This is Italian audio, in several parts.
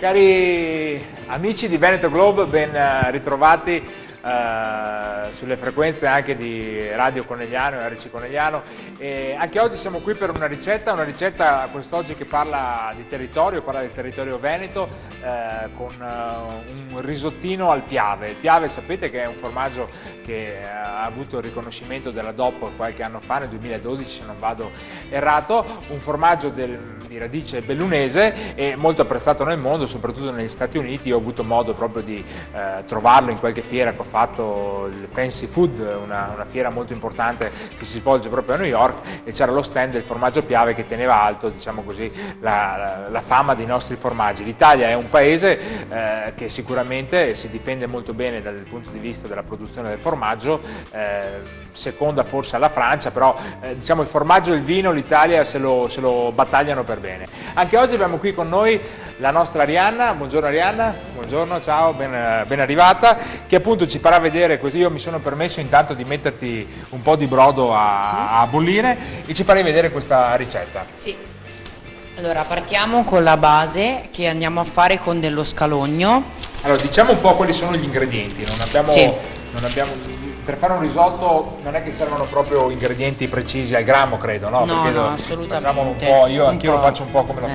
Cari amici di Veneto Globe, ben ritrovati sulle frequenze anche di Radio Conegliano e RC Conegliano. E anche oggi siamo qui per una ricetta quest'oggi che parla di territorio, parla del territorio veneto, con un risottino al piave. Il piave sapete che è un formaggio che ha avuto il riconoscimento della DOP qualche anno fa, nel 2012 se non vado errato, un formaggio di radice bellunese e molto apprezzato nel mondo, soprattutto negli Stati Uniti. Io ho avuto modo proprio di trovarlo in qualche fiera che ho fatto, il Fancy Food, una fiera molto importante che si svolge proprio a New York, e c'era lo stand del formaggio Piave che teneva alto, diciamo così, la fama dei nostri formaggi. L'Italia è un paese che sicuramente si difende molto bene dal punto di vista della produzione del formaggio, seconda forse alla Francia, però diciamo il formaggio e il vino l'Italia se lo battagliano per bene. Anche oggi abbiamo qui con noi la nostra Arianna. Buongiorno Arianna, buongiorno, ciao, ben arrivata, che appunto ci farà vedere, così io mi sono permesso intanto di metterti un po' di brodo a bollire e ci farei vedere questa ricetta. Sì, allora partiamo con la base che andiamo a fare con dello scalogno. Allora diciamo un po' quali sono gli ingredienti, non abbiamo per fare un risotto non è che servono proprio ingredienti precisi al grammo, credo, no? No, perché assolutamente. Facciamo un po', anch'io lo faccio un po' come lo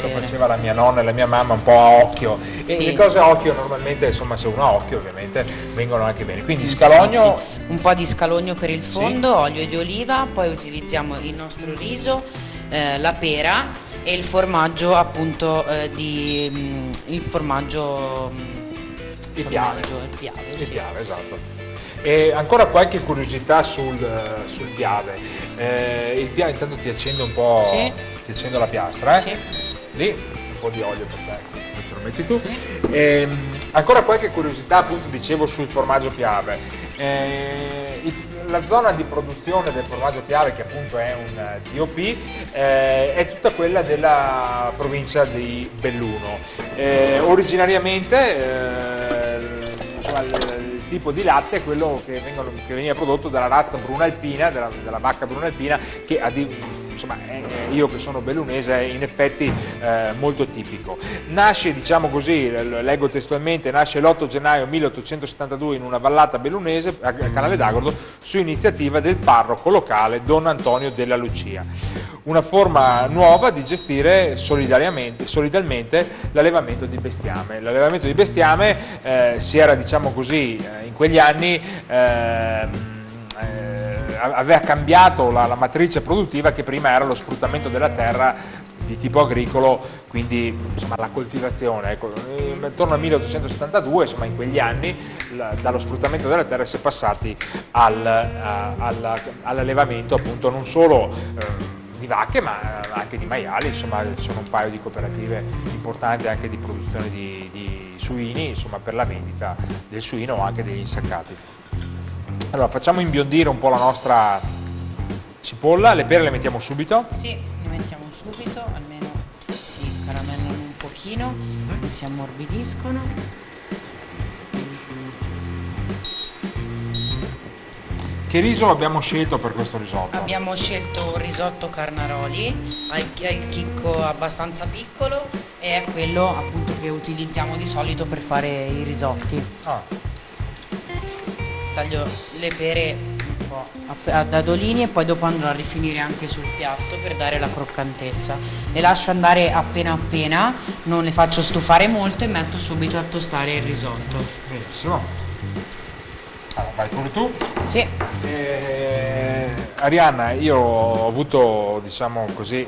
faceva la mia nonna e la mia mamma, un po' a occhio. E le cose a occhio normalmente, insomma, se uno ha occhio ovviamente vengono anche bene. Quindi scalogno, un po' di scalogno per il fondo, olio di oliva, poi utilizziamo il nostro riso, la pera e il formaggio appunto il formaggio piave, sì. Piave, esatto. E ancora qualche curiosità sul piave. Il piave, intanto ti accendo un po', ti accendo la piastra, Sì. Lì un po' di olio per te, te lo metti tu. Sì. Ancora qualche curiosità, appunto dicevo, sul formaggio piave. La zona di produzione del formaggio Piave, che appunto è un DOP, è tutta quella della provincia di Belluno. Originariamente il tipo di latte è quello che veniva prodotto dalla razza bruna alpina, della vacca bruna alpina, che insomma, io che sono bellunese è in effetti molto tipico. Nasce, diciamo così, leggo testualmente, nasce l'8 gennaio 1872 in una vallata bellunese a Canale d'Agordo su iniziativa del parroco locale Don Antonio della Lucia. Una forma nuova di gestire solidalmente l'allevamento di bestiame. L'allevamento di bestiame si era, diciamo così, in quegli anni aveva cambiato la matrice produttiva, che prima era lo sfruttamento della terra di tipo agricolo, quindi insomma la coltivazione. Ecco, intorno al 1872, insomma in quegli anni, dallo sfruttamento della terra si è passati all'allevamento appunto non solo di vacche ma anche di maiali. Insomma ci sono un paio di cooperative importanti anche di produzione di suini, insomma, per la vendita del suino o anche degli insaccati. Allora facciamo imbiondire un po' la nostra cipolla. Le pere le mettiamo subito? Sì, le mettiamo subito, almeno si caramellano un pochino e si ammorbidiscono. Che riso abbiamo scelto per questo risotto? Abbiamo scelto un risotto Carnaroli, ha il chicco abbastanza piccolo e è quello appunto che utilizziamo di solito per fare i risotti. Taglio le pere un po' a dadolini e poi dopo andrò a rifinire anche sul piatto per dare la croccantezza. Le lascio andare appena appena, non le faccio stufare molto e metto subito a tostare il risotto. Benissimo. Allora, vai pure tu. Sì. Arianna, io ho avuto, diciamo così,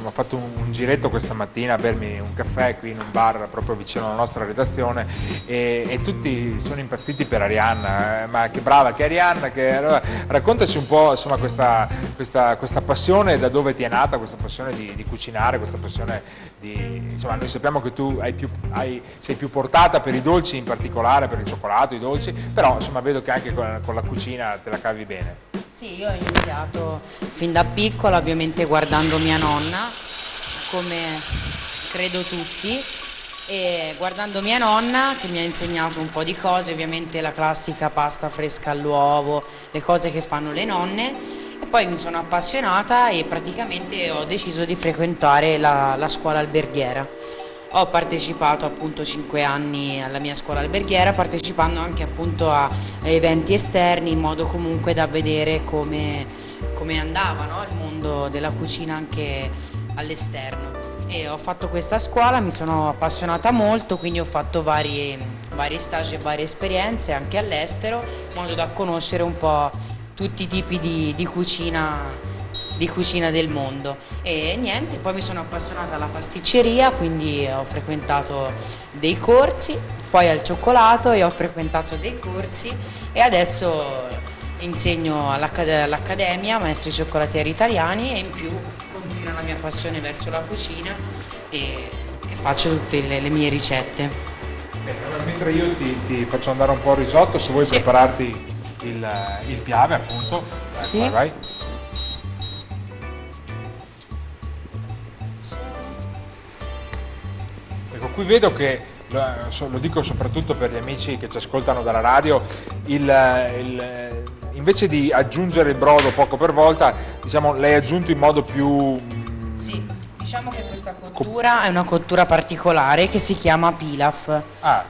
ho fatto un giretto questa mattina a bermi un caffè qui in un bar proprio vicino alla nostra redazione e tutti sono impazziti per Arianna, ma che brava che è Arianna, allora, raccontaci un po', insomma, questa passione, da dove ti è nata questa passione di cucinare, questa passione insomma, noi sappiamo che tu sei più portata per i dolci, in particolare per il cioccolato, i dolci, però insomma vedo che anche con la cucina te la cavi bene. Sì, io ho iniziato fin da piccola, ovviamente guardando mia nonna, come credo tutti, e guardando mia nonna che mi ha insegnato un po' di cose, ovviamente la classica pasta fresca all'uovo, le cose che fanno le nonne, e poi mi sono appassionata e praticamente ho deciso di frequentare la scuola alberghiera. Ho partecipato appunto 5 anni alla mia scuola alberghiera, partecipando anche appunto a eventi esterni, in modo comunque da vedere come andava, no, il mondo della cucina anche all'esterno. E ho fatto questa scuola, mi sono appassionata molto, quindi ho fatto vari stage e varie esperienze anche all'estero, in modo da conoscere un po' tutti i tipi di cucina del mondo. E niente, poi mi sono appassionata alla pasticceria, quindi ho frequentato dei corsi, poi al cioccolato e ho frequentato dei corsi, e adesso insegno all'Accademia Maestri Cioccolatieri Italiani, e in più continua la mia passione verso la cucina e faccio tutte le mie ricette. Bene, allora, mentre io ti faccio andare un po' il risotto, se vuoi prepararti il piave, appunto. Sì. Vai. Ecco, qui vedo che, lo dico soprattutto per gli amici che ci ascoltano dalla radio, invece di aggiungere il brodo poco per volta, diciamo, l'hai aggiunto in modo più... Sì, diciamo che questa cottura è una cottura particolare che si chiama pilaf.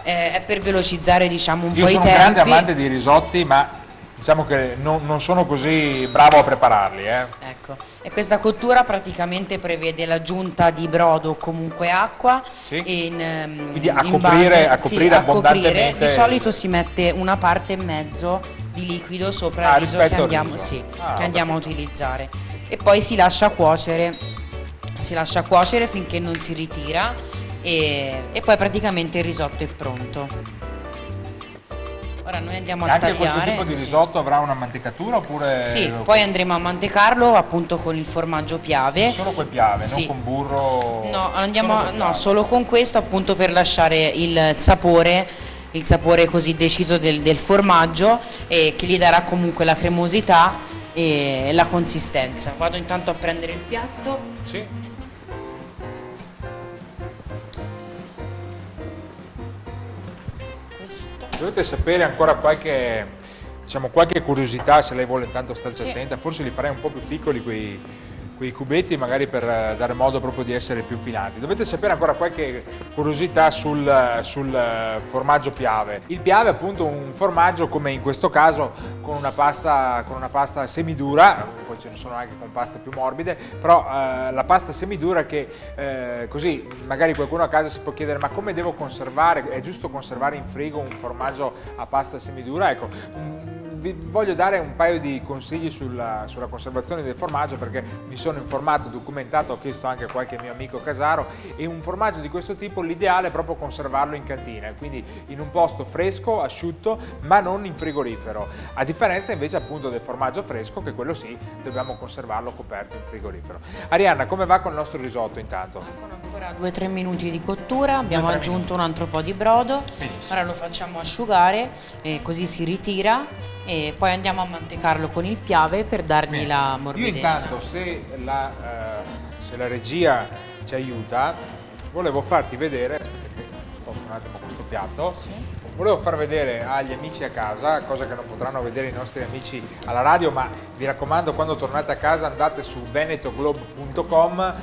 È per velocizzare, diciamo, un po' i tempi. Io sono un grande amante di risotti, ma diciamo che non sono così bravo a prepararli. Ecco, e questa cottura praticamente prevede l'aggiunta di brodo o comunque acqua. Sì. Quindi a coprire abbondantemente. Di solito si mette una parte e mezzo di liquido sopra il riso che andiamo, che andiamo a utilizzare, e poi si lascia cuocere finché non si ritira, e poi praticamente il risotto è pronto. Ora noi andiamo a tagliare. Anche questo tipo di risotto avrà una mantecatura oppure? Sì, poi andremo a mantecarlo appunto con il formaggio piave. Solo col piave, non con burro? No, solo con questo, appunto, per lasciare il sapore così deciso del formaggio, e che gli darà comunque la cremosità e la consistenza. Vado intanto a prendere il piatto. Sì. Dovete sapere ancora qualche curiosità, se lei vuole intanto starci attenta, forse li farei un po' più piccoli quei cubetti, magari per dare modo proprio di essere più filanti. Dovete sapere ancora qualche curiosità sul formaggio piave. Il piave è appunto un formaggio, come in questo caso, con una pasta semidura, poi ce ne sono anche con paste più morbide, però la pasta semidura che così magari qualcuno a casa si può chiedere: ma come devo conservare? È giusto conservare in frigo un formaggio a pasta semidura? Ecco, vi voglio dare un paio di consigli sulla conservazione del formaggio, perché mi sono informato, documentato, ho chiesto anche a qualche mio amico casaro, e un formaggio di questo tipo l'ideale è proprio conservarlo in cantina, quindi in un posto fresco, asciutto, ma non in frigorifero, a differenza invece appunto del formaggio fresco, che quello sì, dobbiamo conservarlo coperto in frigorifero. Arianna, come va con il nostro risotto intanto? Ancora 2-3 minuti di cottura, abbiamo aggiunto un altro po' di brodo. Benissimo. Ora lo facciamo asciugare, così si ritira, e poi andiamo a mantecarlo con il piave per dargli la morbidezza. Io intanto, se la regia ci aiuta, volevo farti vedere, sposto un attimo questo piatto, volevo far vedere agli amici a casa, cosa che non potranno vedere i nostri amici alla radio, ma vi raccomando, quando tornate a casa andate su venetoglobe.com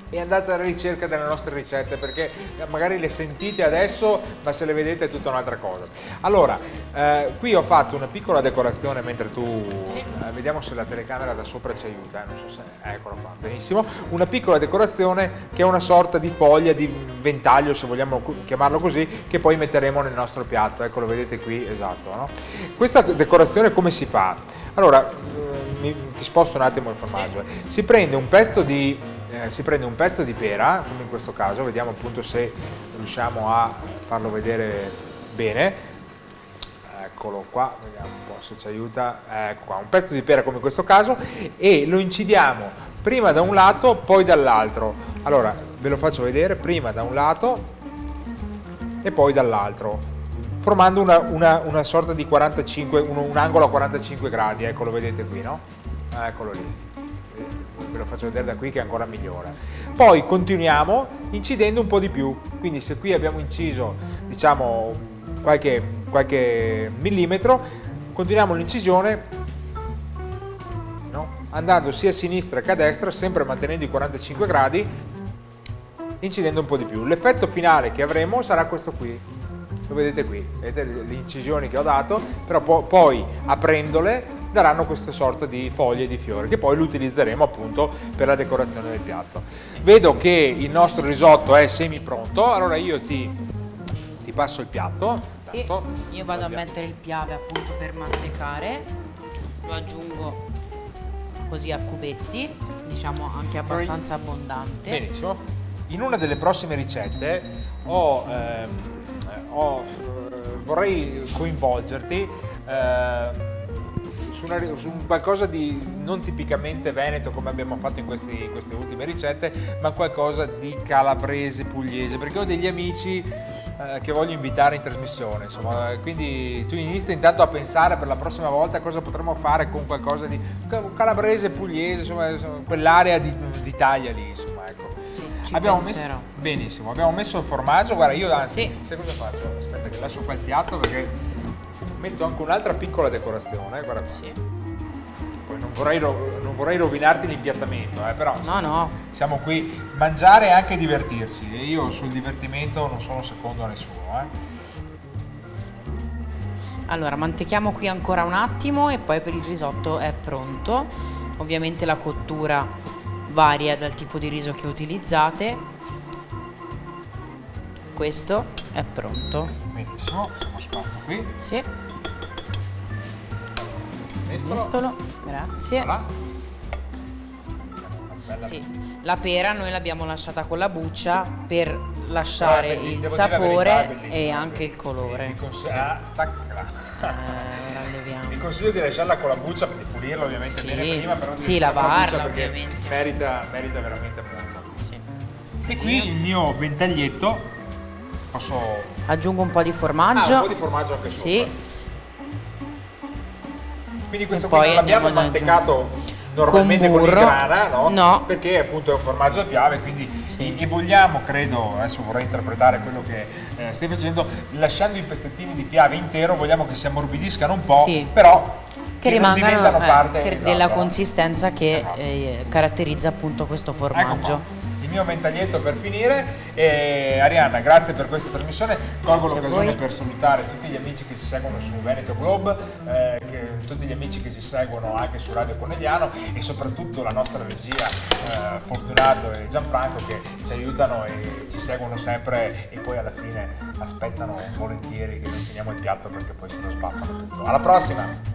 e andate alla ricerca delle nostre ricette, perché magari le sentite adesso, ma se le vedete è tutta un'altra cosa. Allora, qui ho fatto una piccola decorazione mentre tu... vediamo se la telecamera da sopra ci aiuta, non so se... eccola qua, benissimo. Una piccola decorazione che è una sorta di foglia, di ventaglio, se vogliamo chiamarlo così, che poi metteremo nel nostro piatto. Ecco, lo vedete qui, esatto, no? Questa decorazione come si fa? Allora, ti sposto un attimo il formaggio. Si prende un pezzo di pera, come in questo caso, vediamo appunto se riusciamo a farlo vedere bene. Eccolo qua, vediamo un po' se ci aiuta. Ecco qua, un pezzo di pera come in questo caso, e lo incidiamo prima da un lato, poi dall'altro. Allora, ve lo faccio vedere, prima da un lato e poi dall'altro, formando una sorta di 45, un angolo a 45 gradi, ecco, lo vedete qui, no? Eccolo lì. Ve lo faccio vedere da qui che è ancora migliore. Poi continuiamo incidendo un po' di più, quindi se qui abbiamo inciso, diciamo, qualche millimetro, continuiamo l'incisione, no? Andando sia a sinistra che a destra, sempre mantenendo i 45 gradi, incidendo un po' di più. L'effetto finale che avremo sarà questo qui, lo vedete qui, vedete le incisioni che ho dato, però poi aprendole daranno questa sorta di foglie di fiori che poi lo utilizzeremo appunto per la decorazione del piatto. Vedo che il nostro risotto è semi pronto, allora io ti passo il piatto. Sì, io vado a mettere il piave appunto per mantecare, lo aggiungo così a cubetti, diciamo anche abbastanza abbondante. Benissimo. In una delle prossime ricette vorrei coinvolgerti su qualcosa di non tipicamente veneto come abbiamo fatto in queste ultime ricette, ma qualcosa di calabrese pugliese, perché ho degli amici che voglio invitare in trasmissione, insomma, quindi tu inizi intanto a pensare per la prossima volta cosa potremmo fare con qualcosa di calabrese pugliese, insomma quell'area d'Italia lì, insomma, ecco. Sì, Benissimo, abbiamo messo il formaggio, guarda io anzi, sai cosa faccio? Aspetta che lascio qua il piatto perché metto anche un'altra piccola decorazione, guarda. Sì. Poi non vorrei rovinarti l'impiattamento, però no. siamo qui, mangiare e anche divertirsi, e io sul divertimento non sono secondo a nessuno. Allora, mantechiamo qui ancora un attimo e poi per il risotto è pronto. Ovviamente la cottura varia dal tipo di riso che utilizzate. Questo è pronto. Benissimo, facciamo spazio qui. Sì. Mestolo, grazie. Voilà. Sì, la pera noi l'abbiamo lasciata con la buccia per lasciare il sapore e anche il colore. Vi consiglio di lasciarla con la buccia, di pulirla ovviamente bene prima, però sì, lavarla ovviamente. Merita veramente molto. Sì. E qui il mio ventaglietto, aggiungo un po' di formaggio. Un po' di formaggio anche sopra. Sì. Quindi questo qui non l'abbiamo mantecato normalmente con il grana, no? No. Perché appunto è un formaggio a piave, quindi e vogliamo, credo, adesso vorrei interpretare quello che stai facendo, lasciando i pezzettini di piave intero, vogliamo che si ammorbidiscano un po', però che rimangano parte della consistenza che caratterizza appunto questo formaggio. Il mio ventaglietto per finire. Arianna, grazie per questa trasmissione, colgo l'occasione per salutare tutti gli amici che ci seguono su Veneto Globe, tutti gli amici che ci seguono anche su Radio Conegliano e soprattutto la nostra regia Fortunato e Gianfranco che ci aiutano e ci seguono sempre e poi alla fine aspettano volentieri che noi finiamo il piatto perché poi se lo sbaffano tutto. Alla prossima!